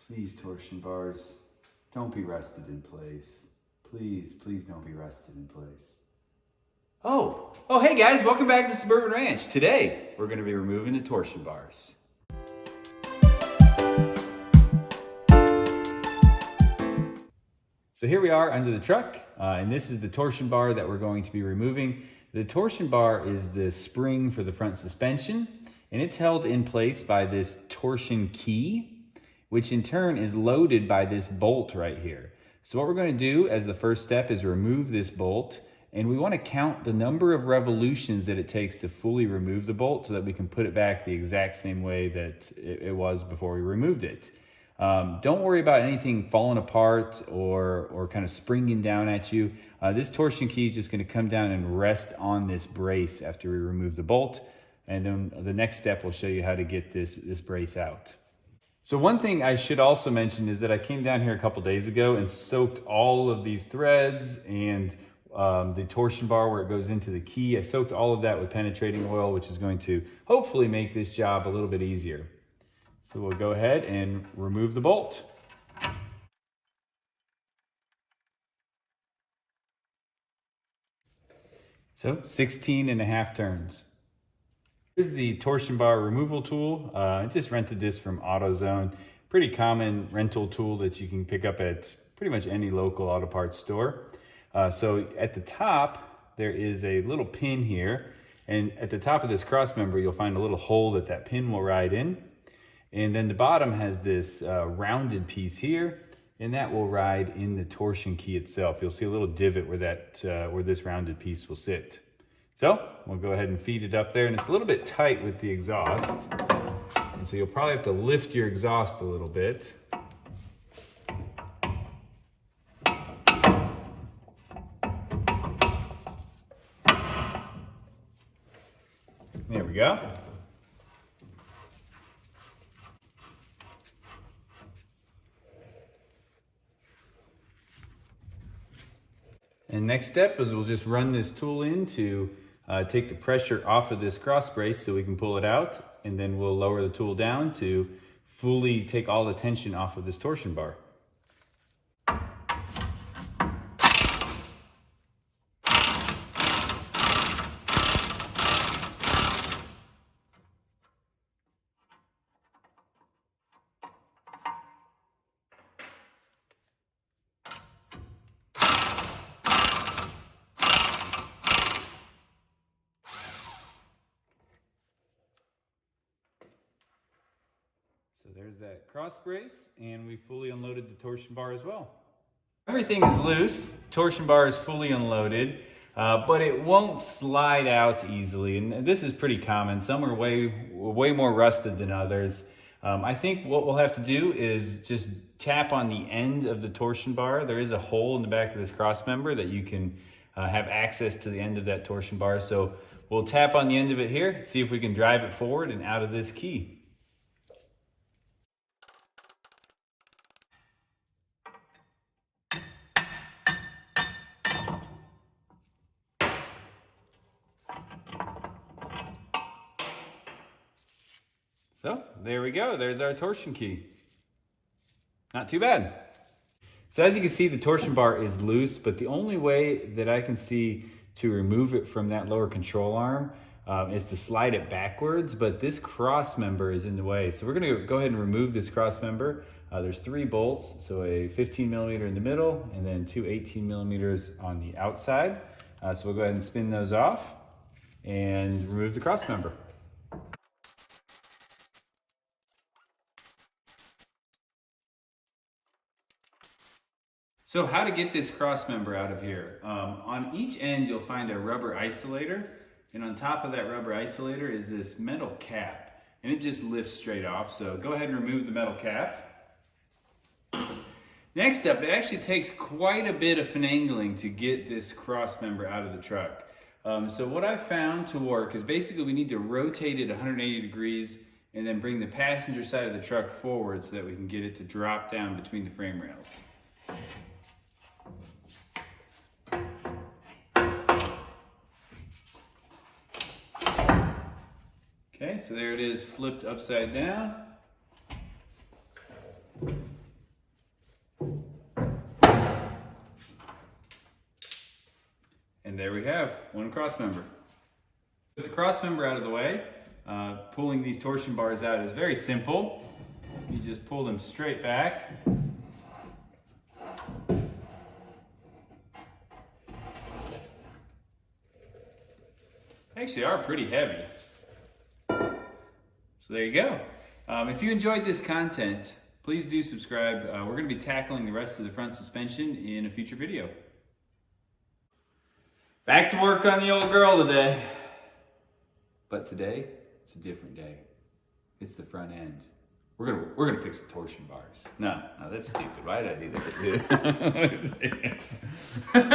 Please, torsion bars, don't be rested in place. Please, please don't be rested in place. Oh, hey guys, welcome back to Suburban Ranch. Today, we're gonna be removing the torsion bars. So here we are under the truck, and this is the torsion bar that we're going to be removing. The torsion bar is the spring for the front suspension, and it's held in place by this torsion key, which in turn is loaded by this bolt right here. So what we're going to do as the first step is remove this bolt, and we want to count the number of revolutions that it takes to fully remove the bolt so that we can put it back the exact same way that it was before we removed it. Don't worry about anything falling apart or kind of springing down at you. This torsion key is just going to come down and rest on this brace after we remove the bolt. And then the next step will show you how to get this brace out. So one thing I should also mention is that I came down here a couple days ago and soaked all of these threads and the torsion bar where it goes into the key. I soaked all of that with penetrating oil, which is going to hopefully make this job a little bit easier. So we'll go ahead and remove the bolt. So 16.5 turns. Here's the torsion bar removal tool. I just rented this from AutoZone. Pretty common rental tool that you can pick up at pretty much any local auto parts store. So at the top, there is a little pin here. And at the top of this cross member, you'll find a little hole that pin will ride in. And then the bottom has this rounded piece here, and that will ride in the torsion key itself. You'll see a little divot where this rounded piece will sit. So we'll go ahead and feed it up there, and it's a little bit tight with the exhaust. And so you'll probably have to lift your exhaust a little bit. There we go. And next step is we'll just run this tool in to take the pressure off of this cross brace so we can pull it out, and then we'll lower the tool down to fully take all the tension off of this torsion bar. So there's that cross brace, and we fully unloaded the torsion bar as well. Everything is loose, torsion bar is fully unloaded, but it won't slide out easily, and this is pretty common. Some are way more rusted than others. I think what we'll have to do is just tap on the end of the torsion bar. There is a hole in the back of this cross member that you can have access to the end of that torsion bar. So we'll tap on the end of it here, see if we can drive it forward and out of this key. So there we go, there's our torsion key. Not too bad. So as you can see, the torsion bar is loose, but the only way that I can see to remove it from that lower control arm is to slide it backwards, but this cross member is in the way. So we're gonna go ahead and remove this cross member. There's 3 bolts, so a 15 millimeter in the middle, and then 2 18 millimeters on the outside. So we'll go ahead and spin those off and remove the cross member. So how to get this cross member out of here. On each end, you'll find a rubber isolator, and on top of that rubber isolator is this metal cap, and it just lifts straight off. So go ahead and remove the metal cap. Next up, it actually takes quite a bit of finagling to get this cross member out of the truck. So what I found to work is basically we need to rotate it 180 degrees and then bring the passenger side of the truck forward so that we can get it to drop down between the frame rails. Okay, so there it is, flipped upside down. we have one cross member. With the cross member out of the way, pulling these torsion bars out is very simple. You just pull them straight back. They actually are pretty heavy. So there you go. If you enjoyed this content, please do subscribe. We're going to be tackling the rest of the front suspension in a future video. Back to work on the old girl today. But today, it's a different day. It's the front end. We're gonna fix the torsion bars. No, that's stupid. Why did I do that?